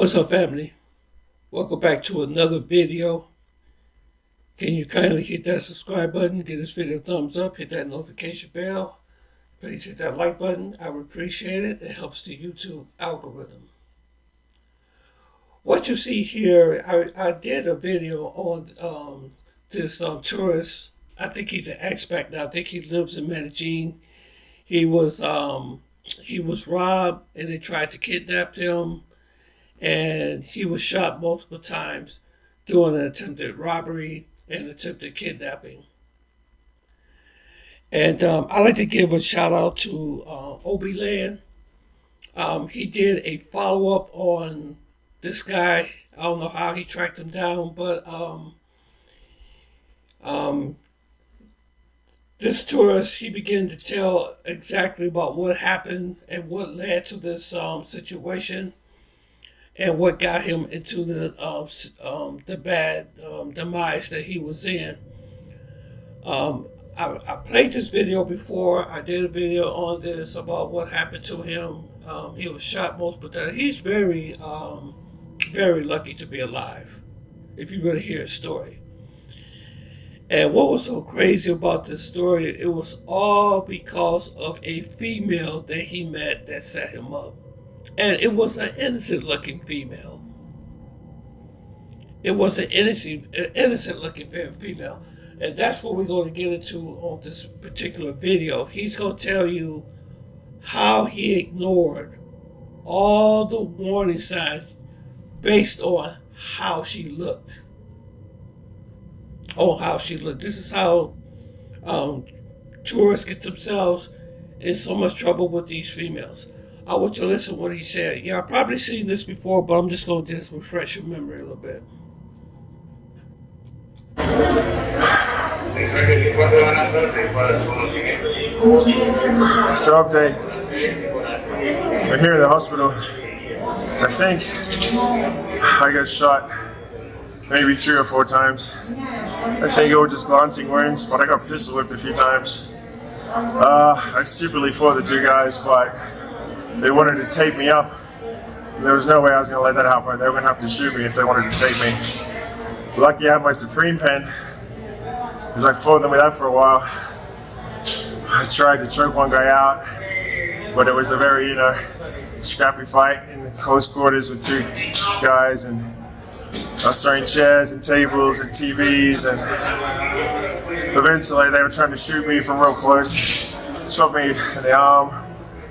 What's up, family? Welcome back to another video. Can you kindly hit that subscribe button, give this video a thumbs up, hit that notification bell. Please hit that like button. I would appreciate it. It helps the YouTube algorithm. What you see here, I did a video on this tourist. I think he's an expat now. I think he lives in Medellin. He was robbed and they tried to kidnap him, and he was shot multiple times during an attempted robbery and attempted kidnapping. And I'd like to give a shout out to Obi Land. He did a follow up on this guy. I don't know how he tracked him down, but this tourist, he began to tell exactly about what happened and what led to this situation, and what got him into the bad demise that he was in. I played this video before. I did a video on this about what happened to him. He was shot multiple times. He's very lucky to be alive, if you really hear his story. And what was so crazy about this story, it was all because of a female that he met that set him up. And it was an innocent looking female. It was an innocent looking female. And that's what we're going to get into on this particular video. He's going to tell you how he ignored all the warning signs based on how she looked. This is how tourists get themselves in so much trouble with these females. I want you to listen to what he said. Yeah, I've probably seen this before, but I'm just going to refresh your memory a little bit. So update. We're here in the hospital. I think I got shot maybe 3 or 4 times. I think it was just glancing wounds, but I got pistol whipped a few times. I stupidly fought the 2 guys, but they wanted to tape me up. There was no way I was going to let that happen. They were going to have to shoot me if they wanted to tape me. Lucky I had my Supreme pen, because I fought them with that for a while. I tried to choke one guy out, but it was a very, scrappy fight in close quarters with 2 guys, and I was throwing chairs and tables and TVs, and eventually they were trying to shoot me from real close. Shot me in the arm.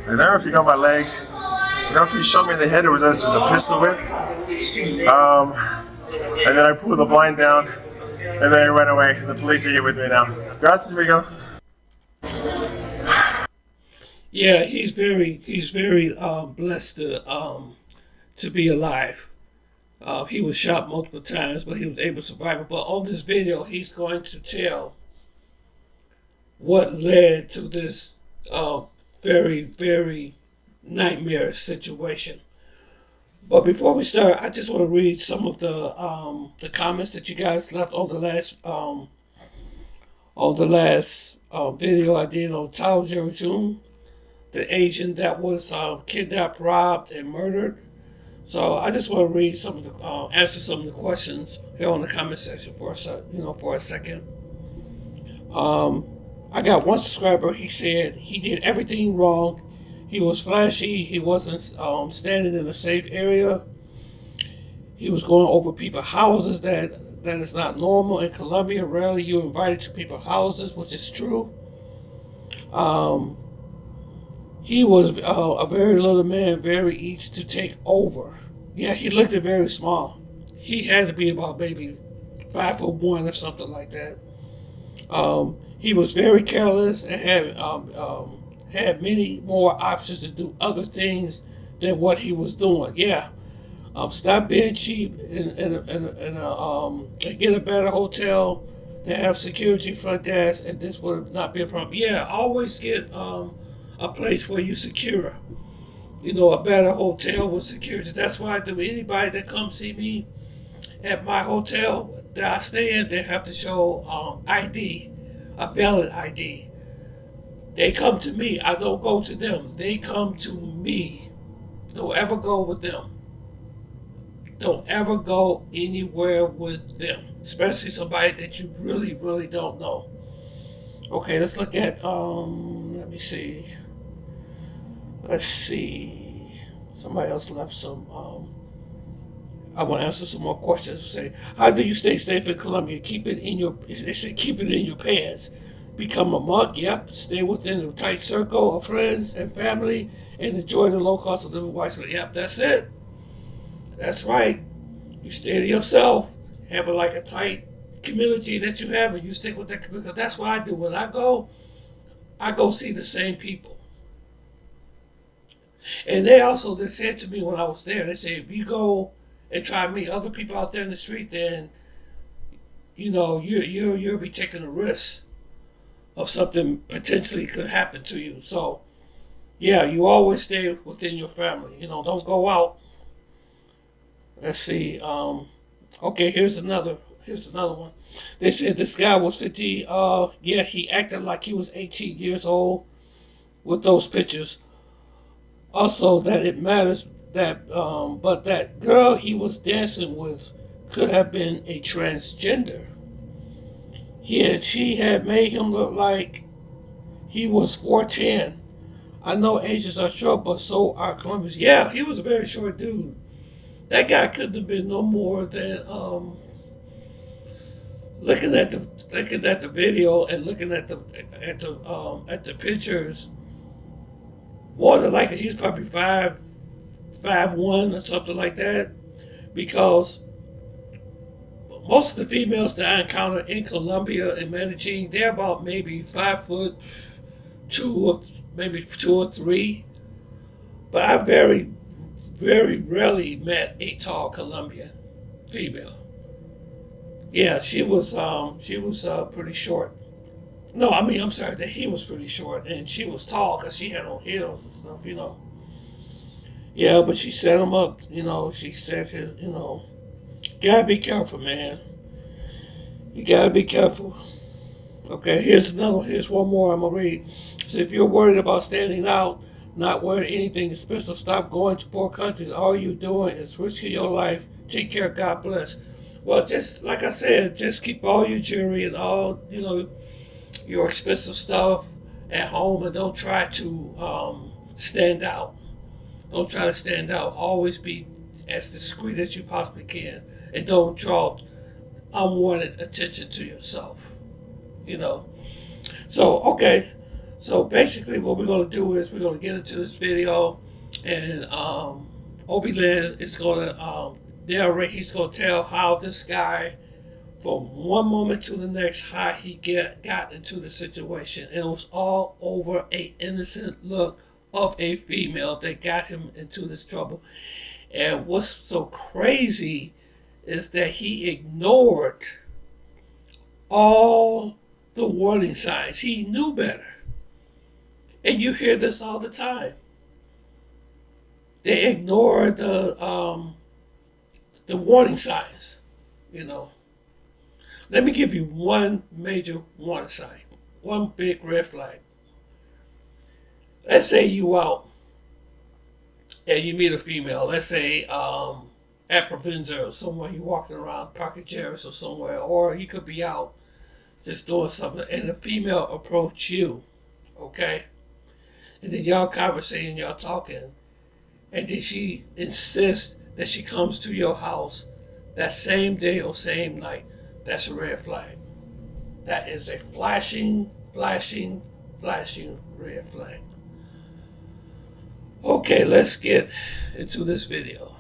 I don't know if he got my leg. I don't know if he shot me in the head or was that just a pistol whip. And then I pulled the blind down, and then he went away. The police are here with me now. Gracias, amigo. Yeah, he's very blessed to be alive. He was shot multiple times, but he was able to survive it. But on this video, he's going to tell what led to this very nightmarish situation. But before we start, I just want to read some of the comments that you guys left on the last video I did on Tao Jun, the Asian that was kidnapped, robbed, and murdered. So I just want to read some of the answer some of the questions here on the comment section for a second. I got one subscriber. He said he did everything wrong. He was flashy. He wasn't standing in a safe area. He was going over people's houses. That is not normal in Colombia. Rarely you're invited to people's houses, which is true. He was a very little man, very easy to take over. Yeah, he looked very small. He had to be about maybe 5'1" or something like that. He was very careless and had many more options to do other things than what he was doing. Yeah, stop being cheap and get a better hotel to have security front desk, and this would not be a problem. Yeah, always get a place where you secure. A better hotel with security. That's why I do. Anybody that comes see me at my hotel that I stay in, they have to show ID, a valid ID. They come to me. I don't go to them. They come to me. Don't ever go with them. Don't ever go anywhere with them, especially somebody that you really, really don't know. Okay, let's look at, let me see. Let's see. Somebody else left some, I want to answer some more questions. Say, how do you stay safe in Colombia? Keep it in your, they say keep it in your pants. Become a monk, yep. Stay within a tight circle of friends and family and enjoy the low cost of living wisely. Yep, that's it. That's right. You stay to yourself, have like a tight community that you have, and you stick with that community. Because that's what I do. When I go see the same people. And they said to me when I was there, they said, if you go and try to meet other people out there in the street, then you'll be taking a risk of something potentially could happen to you. So yeah, you always stay within your family. Don't go out. Let's see. Okay, here's another one. They said this guy was 50. Yeah, he acted like he was 18 years old with those pictures. Also, that it matters that, but that girl he was dancing with could have been a transgender. She had made him look like he was 4'10". I know Asians are short, but so are Colombians. Yeah, he was a very short dude. That guy couldn't have been no more than looking at the video and looking at the pictures. More than likely, he was probably 5'1" or something like that, because most of the females that I encounter in Colombia and Medellin, they're about maybe 5'2", or maybe 2 or 3. But I very, very rarely met a tall Colombian female. Yeah, she was pretty short. No, I mean, I'm sorry, that he was pretty short and she was tall because she had on heels and stuff. Yeah, but she set him up. She said his. Gotta be careful, man. You gotta be careful. Okay, here's another one. Here's one more I'm gonna read. So if you're worried about standing out, not wearing anything special, stop going to poor countries. All you're doing is risking your life. Take care. God bless. Well, just like I said, just keep all your jewelry and all your expensive stuff at home, and don't try to stand out. Don't try to stand out. Always be as discreet as you possibly can, and don't draw unwanted attention to yourself. So okay. So basically, what we're gonna do is we're gonna get into this video, and Obi Land is gonna narrate. He's gonna tell how this guy, from one moment to the next, how he got into the situation. And it was all over a innocent look of a female that got him into this trouble. And what's so crazy is that he ignored all the warning signs. He knew better. And you hear this all the time. They ignore the warning signs. Let me give you one major warning sign, one big red flag. Let's say you out and you meet a female. Let's say at Provenza or somewhere, you walking around Parker Jarris or somewhere, or you could be out just doing something, and a female approach you, okay? And then y'all conversating, y'all talking, and then she insists that she comes to your house that same day or same night. That's a red flag. That is a flashing, flashing, flashing red flag. Okay, let's get into this video.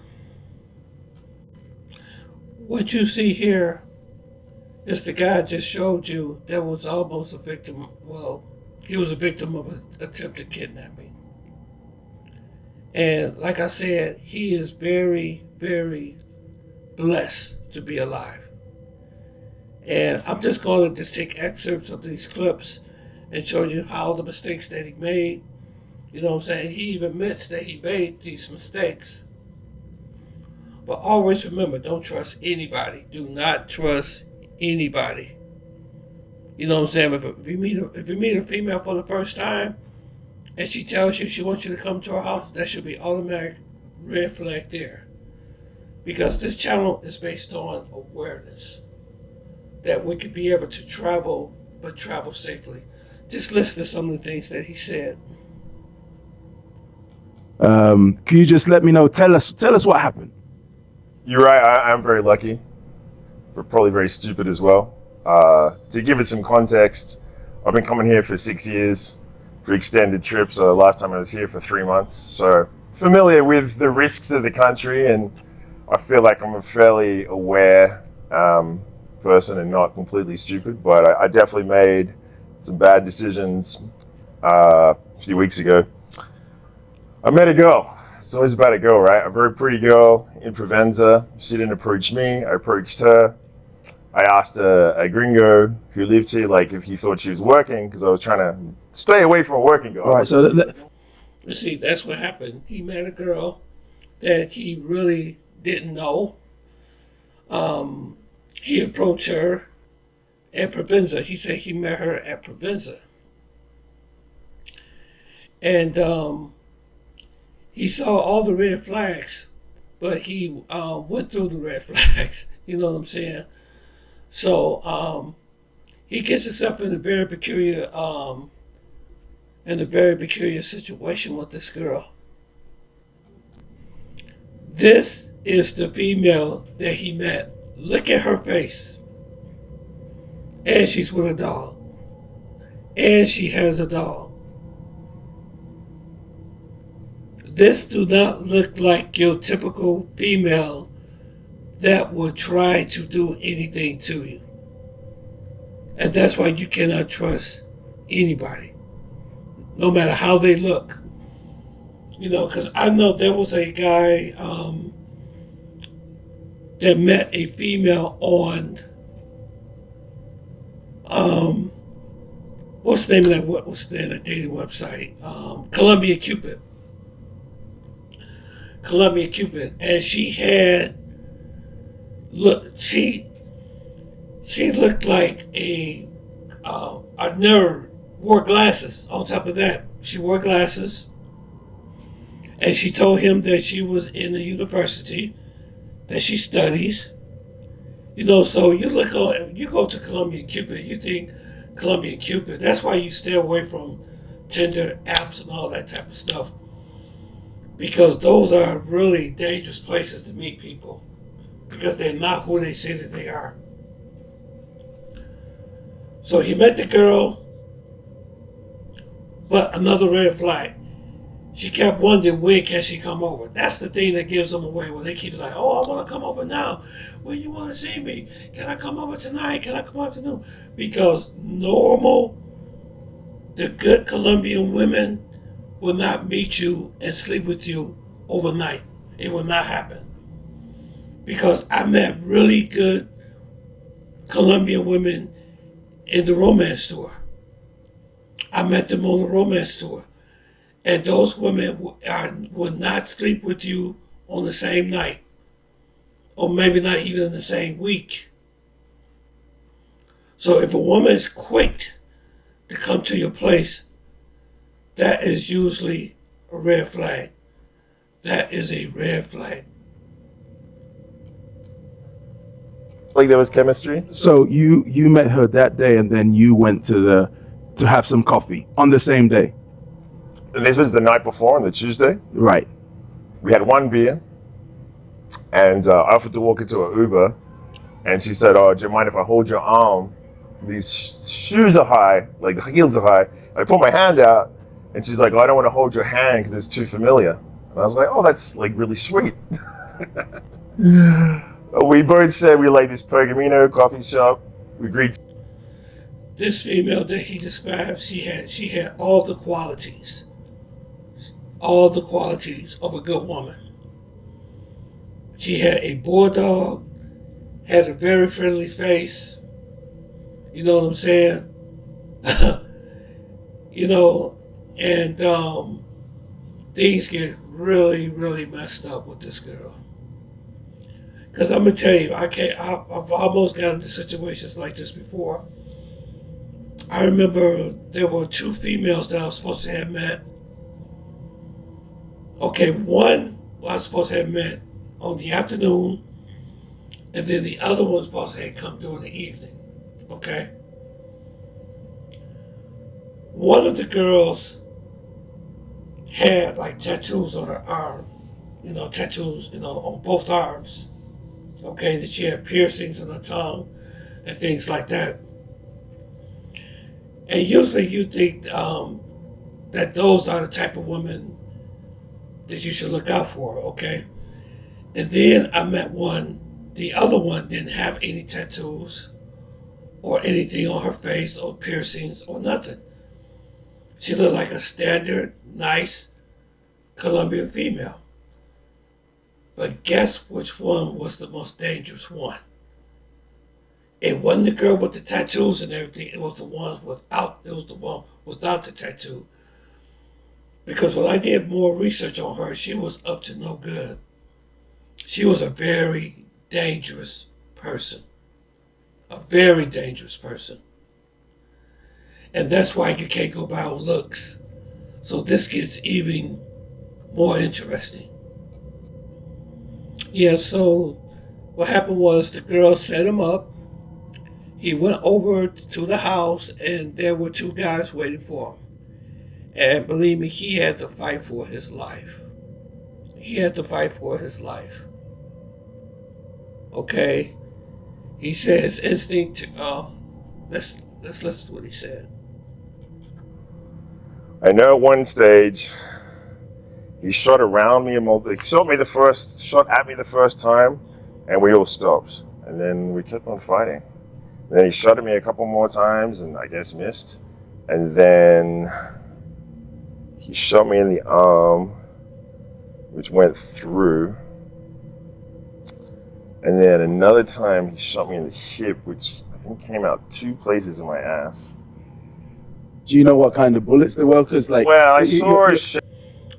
What you see here is the guy I just showed you that was almost a victim. Well, he was a victim of an attempted kidnapping. And like I said, he is very, very blessed to be alive. And I'm just going to take excerpts of these clips and show you how the mistakes that he made. You know what I'm saying? He even admits that he made these mistakes. But always remember, don't trust anybody. Do not trust anybody. You know what I'm saying? If you meet a female for the first time and she tells you she wants you to come to her house, that should be automatic red flag there. because this channel is based on awareness that we could be able to travel, but travel safely. Just listen to some of the things that he said. Can you just let me know? Tell us what happened. You're right. I'm very lucky, but probably very stupid as well. To give it some context, I've been coming here for 6 years for extended trips. Last time I was here for 3 months, so familiar with the risks of the country, and I feel like I'm a fairly aware person and not completely stupid. But I definitely made some bad decisions a few weeks ago. I met a girl. It's always about a girl, right? A very pretty girl in Provenza. She didn't approach me. I approached her. I asked a gringo who lived here, like, if he thought she was working, because I was trying to stay away from a working girl. All right, so You see, that's what happened. He met a girl that he really didn't know. He approached her at Provenza. He said he met her at Provenza. And he saw all the red flags, but he went through the red flags. You know what I'm saying? So he gets himself in a very peculiar situation with this girl. This is the female that he met. Look at her face. And she's with a dog. And she has a dog. This do not look like your typical female that would try to do anything to you. And that's why you cannot trust anybody, no matter how they look. You know, because I know there was a guy that met a female on what's the name of that dating website? Colombian Cupid. Colombian Cupid, and she looked like a nerd. Wore glasses. On top of that, she wore glasses, and she told him that she was in the university, that she studies. You know, so you go to Colombian Cupid, you think Colombian Cupid. That's why you stay away from Tinder apps and all that type of stuff, because those are really dangerous places to meet people, because they're not who they say that they are. So he met the girl, but another red flag. She kept wondering, when can she come over? That's the thing that gives them away, when they keep like, oh, I want to come over now. When you want to see me? Can I come over tonight? Can I come over tonight? Because the good Colombian women will not meet you and sleep with you overnight. It will not happen. Because I met really good Colombian women in the romance tour. I met them on the romance tour. And those women will not sleep with you on the same night. Or maybe not even in the same week. So if a woman is quick to come to your place, that is usually a red flag. That is a red flag. Like there was chemistry. So you met her that day, and then you went to have some coffee on the same day. And this was the night before, on the Tuesday. Right. We had one beer, and I offered to walk into an Uber, and she said, "Oh, do you mind if I hold your arm? These shoes are high, like the heels are high." I put my hand out, and she's like, "Oh, I don't want to hold your hand because it's too familiar." And I was like, "Oh, that's like really sweet." We both said we like this Pergamino coffee shop. We agreed. This female that he described, she had all the qualities of a good woman. She had a bulldog, had a very friendly face. You know what I'm saying? You know, and things get really, really messed up with this girl. Because I'm going to tell you, I've almost gotten into situations like this before. I remember there were two females that I was supposed to have met. Okay, one I was supposed to have met on the afternoon, and then the other one was supposed to come during the evening. Okay? One of the girls had like tattoos on her arm, tattoos, on both arms. Okay, that she had piercings on her tongue and things like that. And usually you think that those are the type of women that you should look out for, okay? And then I met one, the other one didn't have any tattoos or anything on her face or piercings or nothing. She looked like a standard, nice Colombian female. But guess which one was the most dangerous one? It wasn't the girl with the tattoos and everything. It was the one without. It was the one without the tattoo. Because when I did more research on her, she was up to no good. She was a very dangerous person. A very dangerous person. And that's why you can't go by on looks. So this gets even more interesting. Yeah, so what happened was the girl set him up. He went over to the house and there were two guys waiting for him. And believe me, he had to fight for his life. He had to fight for his life. Okay? He said his instinct, let's listen to what he said. I know at one stage he shot around me he shot at me the first time, and we all stopped. And then we kept on fighting. And then he shot at me a couple more times and I guess missed. And then he shot me in the arm, which went through. And then another time he shot me in the hip, which I think came out 2 places in my ass. Do you know what kind of bullets they were? Because I saw a shit.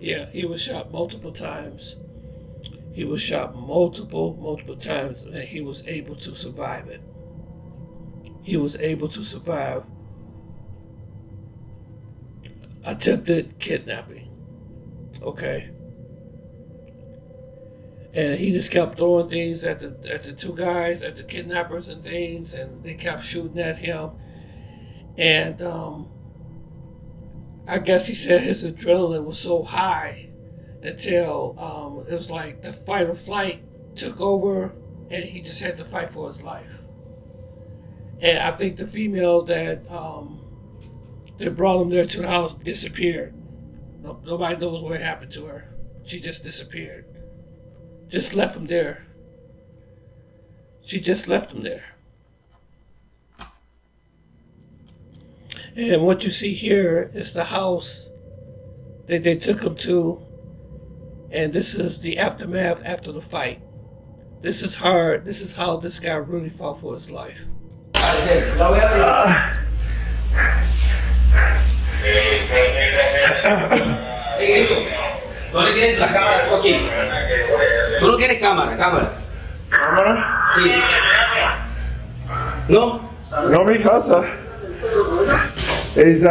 Yeah, he was shot multiple times. He was shot multiple times, and he was able to survive it. He was able to survive attempted kidnapping. Okay. And he just kept throwing things at the two guys, at the kidnappers and things, and they kept shooting at him. And I guess he said his adrenaline was so high until it was like the fight or flight took over, and he just had to fight for his life. And I think the female that brought him there to the house disappeared. Nobody knows what happened to her. She just disappeared. Just left him there. She just left him there. And what you see here is the house that they took him to. And this is the aftermath after the fight. This is hard. This is how this guy really fought for his life. ¿Dónde tienes la cámara tú aquí? ¿Tú no tienes cámara? ¿Cámara? Sí. ¿No? No mi casa. ¿Es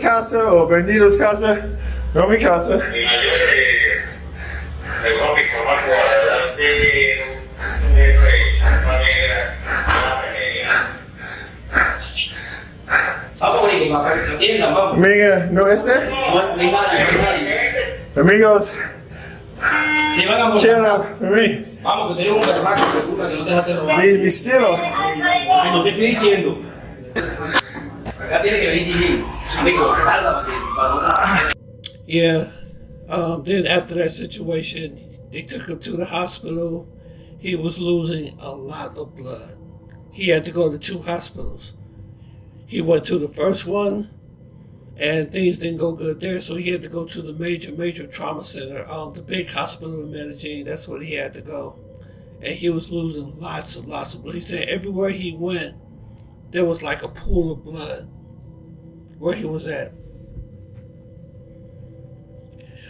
casa o vendidos casa? No mi casa. Vamos, Nico, la tienda, vamos. Amiga, ¿no este? No hay nadie. Amigos, Te van a cheer molestar. up for me. Vamos, que tenemos un berraco de puta que no te dejaste robar. Mi estilo. Ay, no te estoy diciendo. Acá tiene que venir sin amigo, salga para que Yeah. Then after that situation, they took him to the hospital. He was losing a lot of blood. He had to go to 2 hospitals. He went to the first one, and things didn't go good there, so he had to go to the major trauma center, the big hospital in Medellin. That's where he had to go. And he was losing lots of blood. He said everywhere he went, there was like a pool of blood where he was at.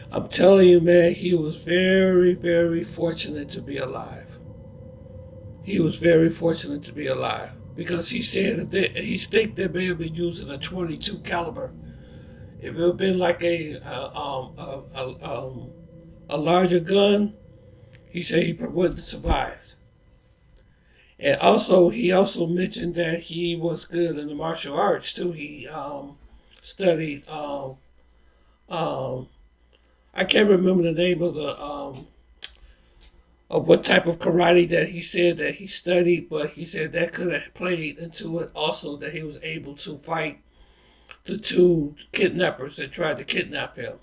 I'm telling you, man, he was very, very fortunate to be alive. He was very fortunate to be alive. Because he said he think they may have been using a .22 caliber. If it had been like a larger gun, he said he wouldn't survive. And also, he also mentioned that he was good in the martial arts too. He studied. I can't remember the name of the of what type of karate that he said that he studied, but he said that could have played into it also, that he was able to fight the two kidnappers that tried to kidnap him.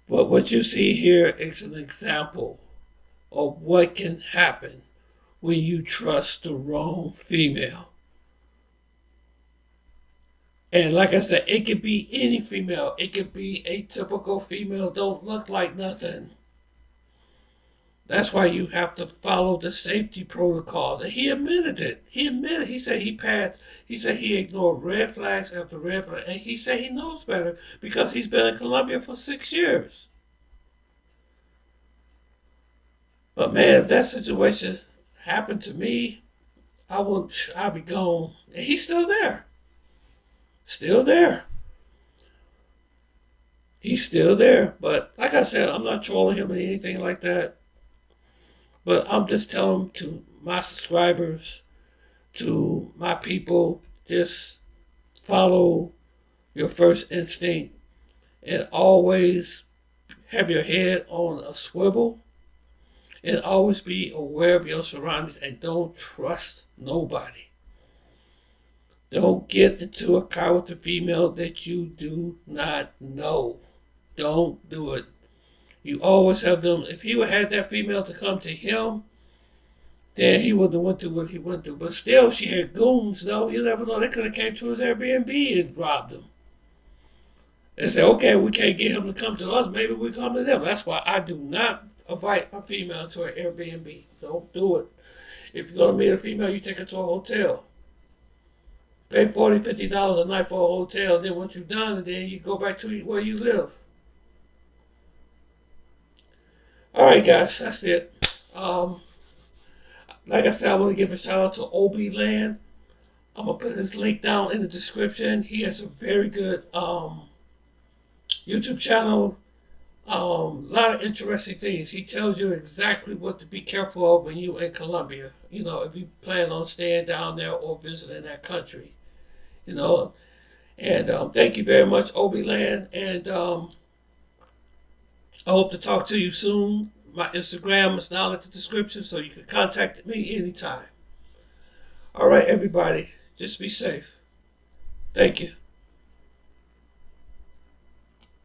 But what you see here is an example of what can happen when you trust the wrong female. And like I said, it could be any female. It could be a typical female, don't look like nothing. That's why you have to follow the safety protocol. And he admitted it. He said he ignored red flags after red flags. And he said he knows better because he's been in Colombia for 6 years. But man, if that situation happened to me, I'd be gone. And he's still there. Still there. He's still there. But like I said, I'm not trolling him or anything like that. But I'm just telling to my subscribers, to my people, just follow your first instinct and always have your head on a swivel and always be aware of your surroundings and don't trust nobody. Don't get into a car with a female that you do not know. Don't do it. You always have them. If he would have had that female to come to him, then he wouldn't have went through what he went through. But still, she had goons, though. You never know. They could have came to his Airbnb and robbed him. They said, okay, we can't get him to come to us. Maybe we come to them. That's why I do not invite a female to an Airbnb. Don't do it. If you're going to meet a female, you take her to a hotel. Pay $40, $50 a night for a hotel. Then once you're done, then you go back to where you live. All right, guys, that's it. Like I said, I want to give a shout out to Obi Land. I'm going to put his link down in the description. He has a very good YouTube channel. A lot of interesting things. He tells you exactly what to be careful of when you're in Colombia. You know, if you plan on staying down there or visiting that country. You know, and thank you very much, Obi Land. And I hope to talk to you soon. My Instagram is down in the description, so you can contact me anytime. All right, everybody, just be safe. Thank you.